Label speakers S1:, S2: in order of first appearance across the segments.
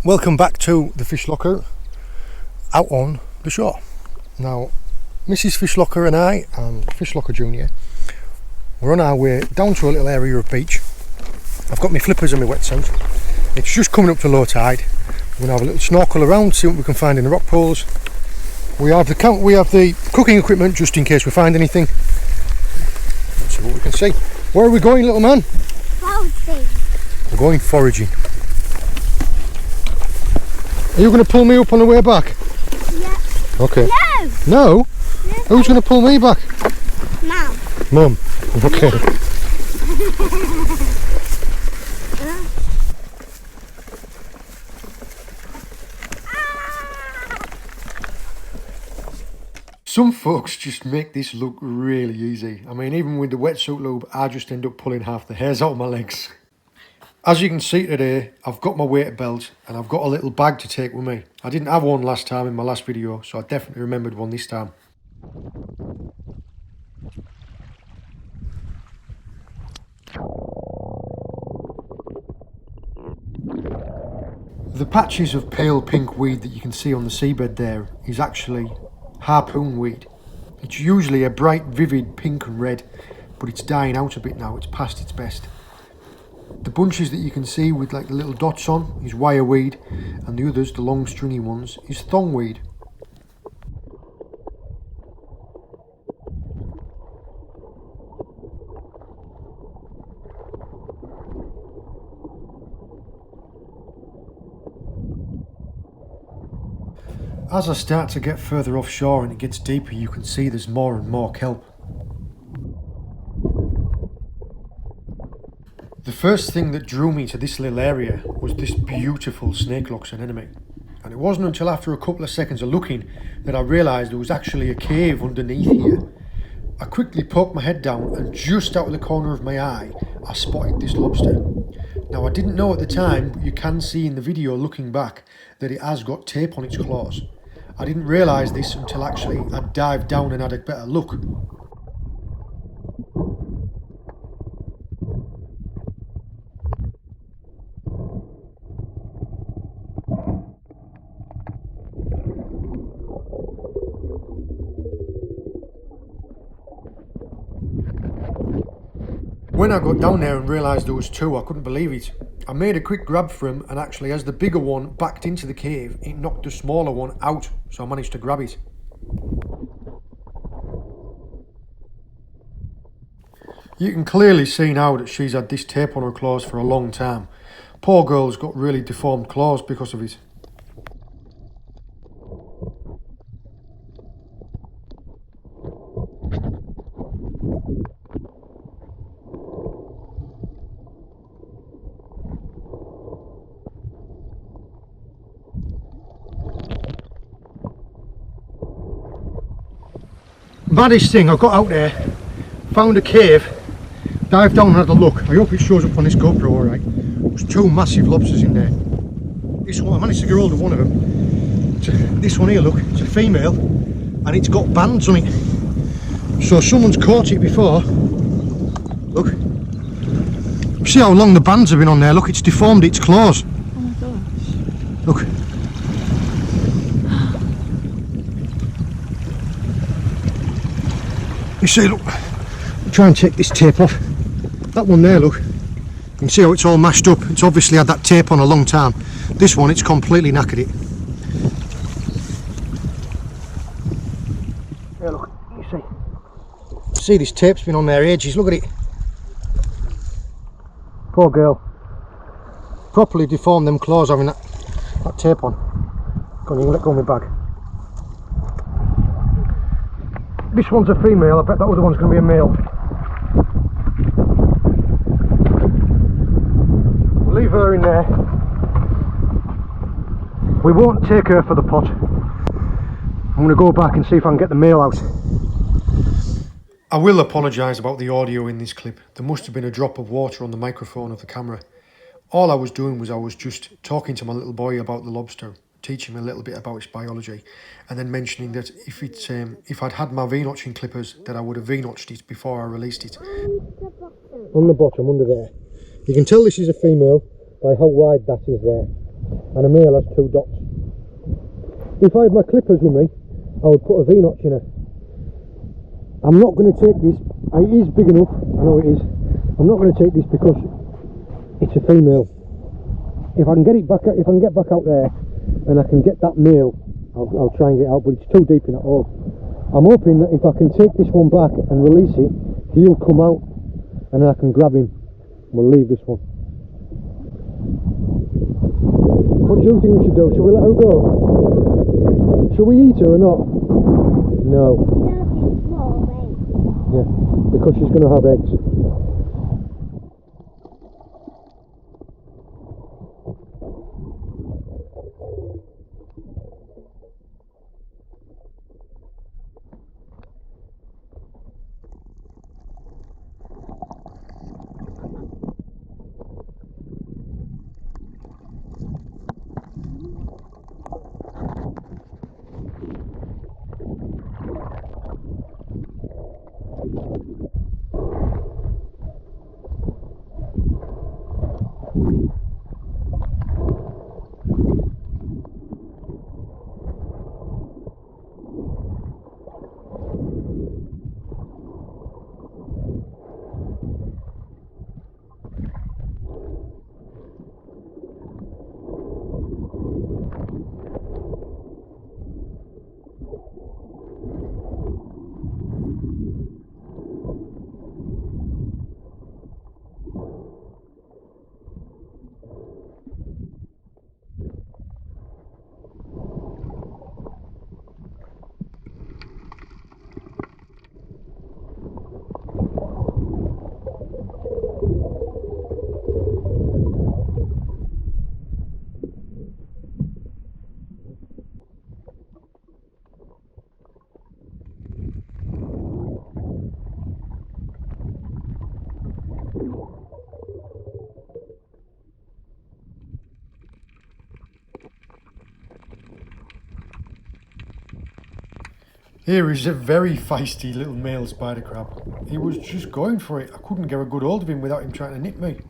S1: Welcome back to the fish locker out on the shore. Now, Mrs. Fish Locker and I and Fish Locker Junior, we're on our way down to a little area of beach. I've got my flippers and my wetsuit. It's just coming up to low tide. We're going to have a little snorkel around, see what we can find in the rock pools. We have the cooking equipment just in case we find anything. Let's see what we can see. Where are we going, little man?
S2: Foraging.
S1: We're going foraging. Are you going to pull me up on the way back?
S2: Yeah.
S1: Okay.
S2: No!
S1: No?
S2: No.
S1: Who's going to pull me back?
S2: Mum.
S1: Mum. Okay. Some folks just make this look really easy. I mean, even with the wetsuit lube, I just end up pulling half the hairs out of my legs. As you can see today, I've got my weight belt and I've got a little bag to take with me. I didn't have one last time in my last video, so I definitely remembered one this time. The patches of pale pink weed that you can see on the seabed there is actually harpoon weed. It's usually a bright, vivid pink and red, but it's dying out a bit now, it's past its best. The bunches that you can see with like the little dots on is wire weed, and the others, the long stringy ones, is thong weed. As I start to get further offshore and it gets deeper, you can see there's more and more kelp. The first thing that drew me to this little area was this beautiful snake locks anemone. And it wasn't until after a couple of seconds of looking that I realised there was actually a cave underneath here. I quickly poked my head down and just out of the corner of my eye I spotted this lobster. Now I didn't know at the time, but you can see in the video looking back that it has got tape on its claws. I didn't realise this until actually I dived down and had a better look. When I got down there and realised there was two, I couldn't believe it. I made a quick grab for him, and actually as the bigger one backed into the cave, it knocked the smaller one out, so I managed to grab it. You can clearly see now that she's had this tape on her claws for a long time. Poor girl's got really deformed claws because of it. Maddest thing, I got out there, found a cave, dived down and had a look. I hope it shows up on this GoPro alright. There's two massive lobsters in there. This one, I managed to get hold of one of them. This one here, look, it's a female and it's got bands on it. So someone's caught it before. Look. See how long the bands have been on there, look, it's deformed its claws.
S2: Oh my gosh.
S1: Look. You see, look, try and take this tape off. That one there, look, you can see how it's all mashed up. It's obviously had that tape on a long time. This one, it's completely knackered it. Yeah, look, you see. See, this tape's been on there ages, look at it. Poor girl. Properly deformed them claws having that tape on. Go on, you can let go of my bag. This one's a female, I bet that other one's going to be a male. We'll leave her in there. We won't take her for the pot. I'm going to go back and see if I can get the male out. I will apologise about the audio in this clip. There must have been a drop of water on the microphone of the camera. All I was doing was I was just talking to my little boy about the lobster, teaching him a little bit about its biology, and then mentioning that if I'd had my V-notching clippers, that I would have V-notched it before I released it. On the bottom, under there. You can tell this is a female by how wide that is there. and a male has 2 dots. If I had my clippers with me, I would put a V-notch in her. I'm not going to take this. It is big enough, I know it is. I'm not going to take this because it's a female. If I can get back out there and I can get that male, I'll try and get out, but it's too deep in that hole. I'm hoping that if I can take this one back and release it, he'll come out and then I can grab him. We'll leave this one. What do you think we should do? Should we let her go? Should we eat her or not? No. Yeah, because she's going to have eggs. Here is a very feisty little male spider crab. He was just going for it. I couldn't get a good hold of him without him trying to nip me.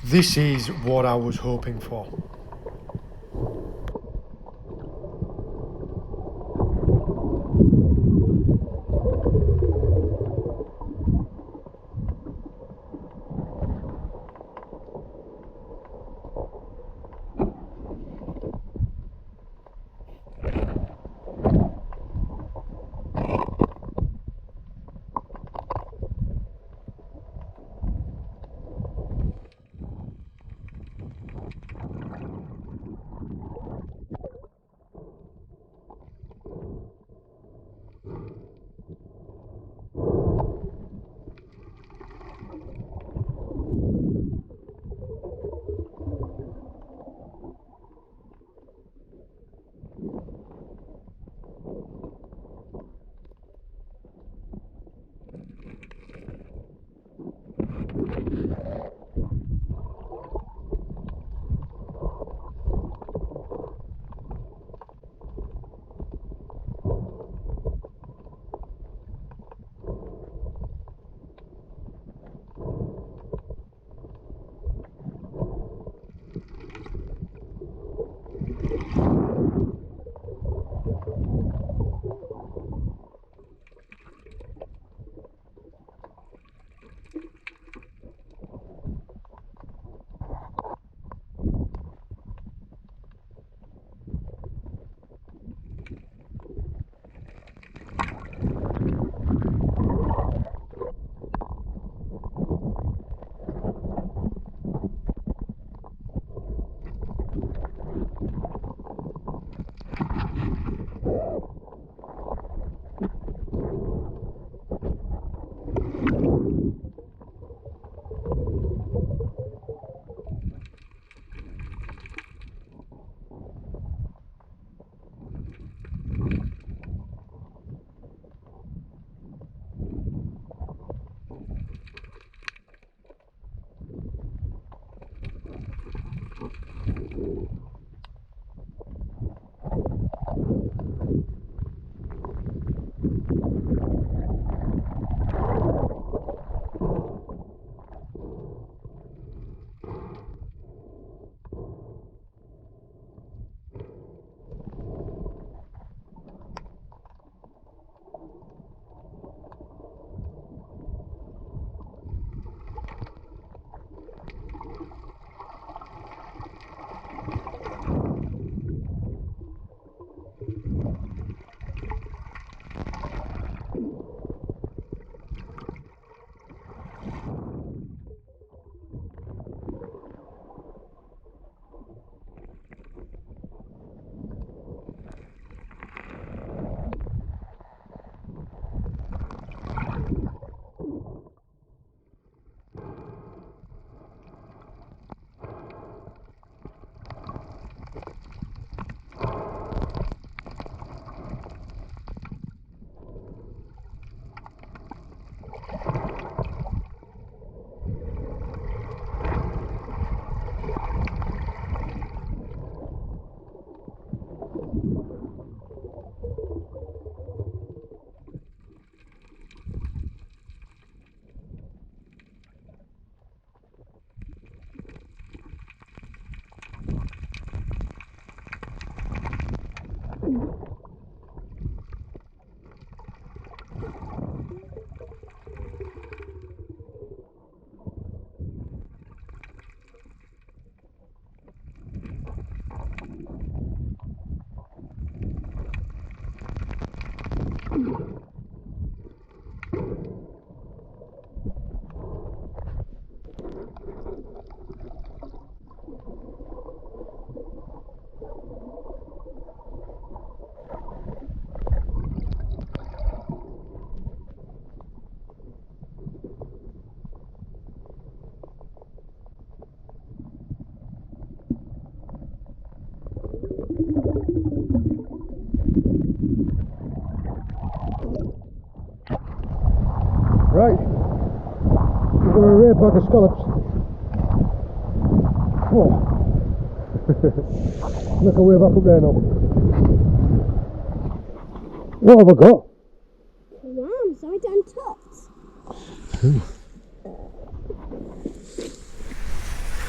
S1: This is what I was hoping for. Right, we're going to a rare pack of scallops. Whoa. Look away back up there now. What have I got?
S2: Clams, I done tots.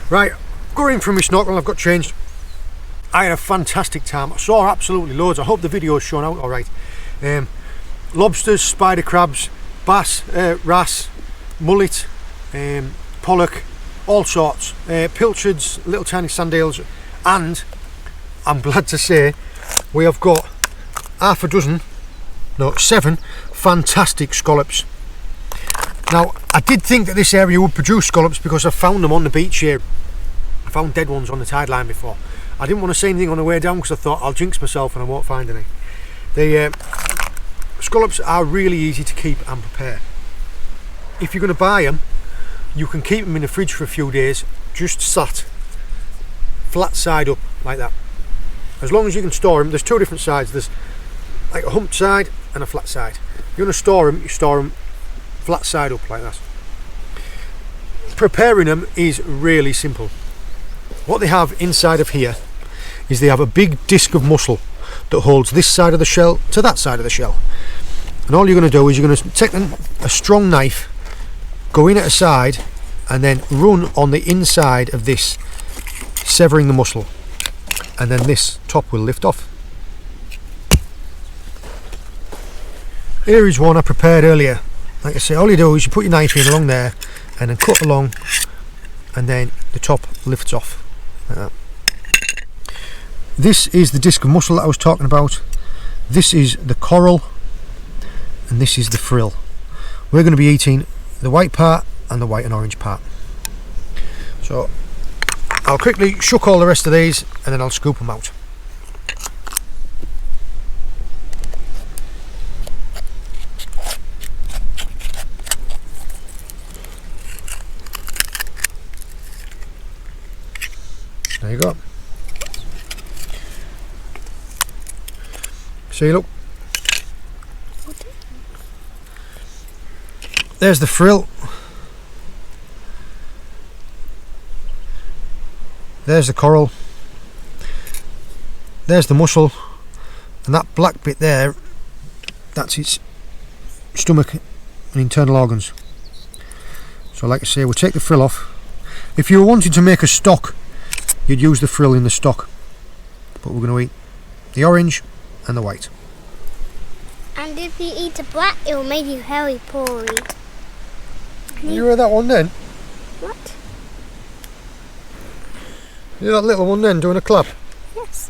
S1: Right, going from my snorkel, I've got changed. I had a fantastic time. I saw absolutely loads. I hope the video's shown out alright. Lobsters, spider crabs, bass, wrasse, mullet, pollock, all sorts, pilchards, little tiny sandales, and I'm glad to say we have got seven fantastic scallops. Now I did think that this area would produce scallops because I found them on the beach here. I found dead ones on the tide line before. I didn't want to say anything on the way down because I thought I'll jinx myself and I won't find any. The scallops are really easy to keep and prepare. If you're going to buy them, you can keep them in the fridge for a few days, just sat flat side up like that. As long as you can store them, there's two different sides. There's like a humped side and a flat side. If you want to store them, you store them flat side up like that. Preparing them is really simple. What they have inside of here is they have a big disc of mussel that holds this side of the shell to that side of the shell. And all you're going to do is you're going to take a strong knife, go in at a side and then run on the inside of this, severing the mussel, and then this top will lift off. Here is one I prepared earlier. Like I say, all you do is you put your knife in along there and then cut along, and then the top lifts off like that. This is the disc of mussel that I was talking about. This is the coral, and this is the frill. We're going to be eating the white part and the white and orange part. So I'll quickly shuck all the rest of these and then I'll scoop them out. There you go. See, look. There's the frill. There's the coral. There's the mussel. And that black bit there, that's its stomach and internal organs. So like I say, we'll take the frill off. If you were wanting to make a stock, you'd use the frill in the stock. But we're going to eat the orange and the white.
S2: And if you eat the black, it will make you very poorly.
S1: You heard that one then?
S2: What?
S1: You that little one then doing a clap?
S2: Yes.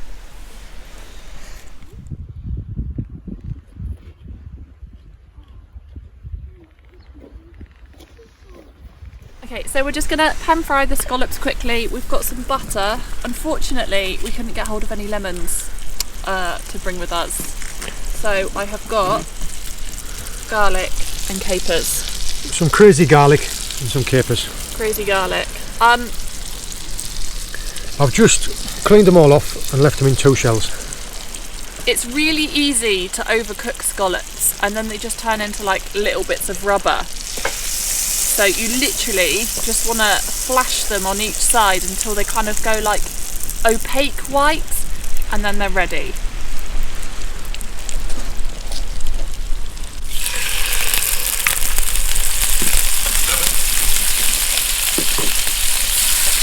S3: Okay, so we're just going to pan fry the scallops quickly. We've got some butter. Unfortunately, we couldn't get hold of any lemons to bring with us. So I have got garlic and capers.
S1: Some crazy garlic and some capers.
S3: Crazy garlic.
S1: I've just cleaned them all off and left them in 2 shells.
S3: It's really easy to overcook scallops and then they just turn into like little bits of rubber. So you literally just want to flash them on each side until they kind of go like opaque white, and then they're ready.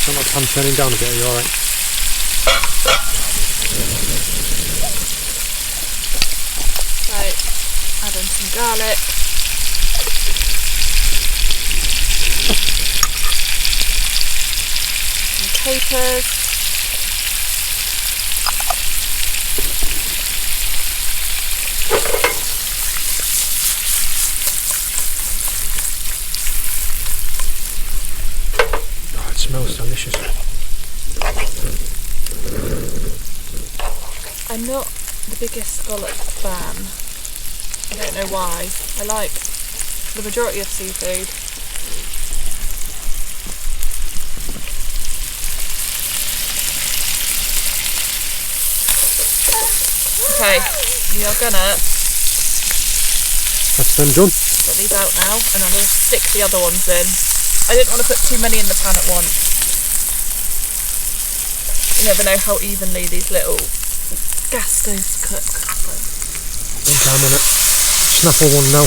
S1: Got my pan turning down a bit, are you alright?
S3: So add in some garlic. Capers,
S1: smells delicious.
S3: I'm not the biggest scallop fan. I don't know why. I like the majority of seafood. Okay, we are gonna
S1: That's them done.
S3: put these out now, and I'm gonna stick the other ones in. I didn't want to put too many in the pan at once. You never know how evenly these little gas stoves cook.
S1: One time on it. Snapple one now.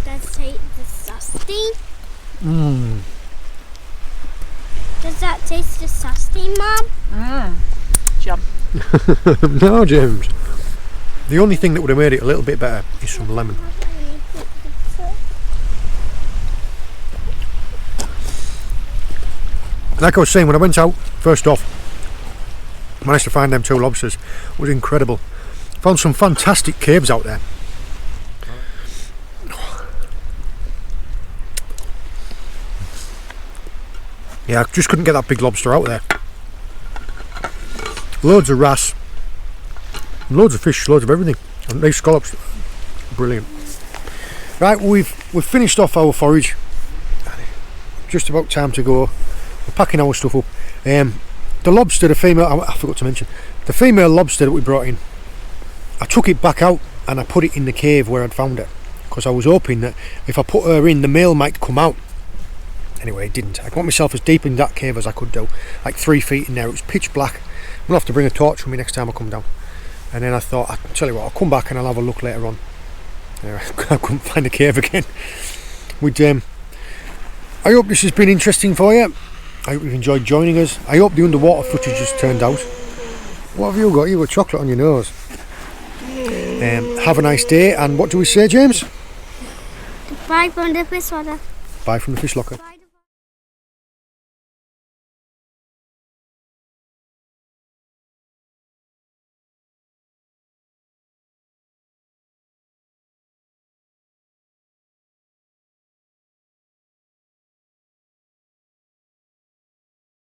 S2: Does it taste disgusting?
S1: Mmm.
S2: Does that taste disgusting, Mum?
S3: Jump.
S1: No, James. The only thing that would have made it a little bit better is some lemon. Like I was saying, when I went out, first off, managed to find them 2 lobsters. It was incredible. Found some fantastic caves out there. Yeah, I just couldn't get that big lobster out there. Loads of wrasse, loads of fish, loads of everything, and these scallops, brilliant. Right, we've finished off our forage. Just about time to go. We're packing our stuff up. The lobster, the female, I forgot to mention, the female lobster that we brought in, I took it back out and I put it in the cave where I'd found it, because I was hoping that if I put her in, the male might come out. Anyway, it didn't. I got myself as deep in that cave as I could do, like 3 feet in there. It was pitch black. I'm gonna have to bring a torch with me next time I come down. And then I thought, I'll tell you what, I'll come back and I'll have a look later on. Anyway, I couldn't find the cave again. I hope this has been interesting for you. I hope you've enjoyed joining us. I hope the underwater footage has turned out. What have you got? You've got chocolate on your nose. Have a nice day, and what do we say, James?
S2: Bye from the fish water.
S1: Bye from the fish locker.
S2: Bye.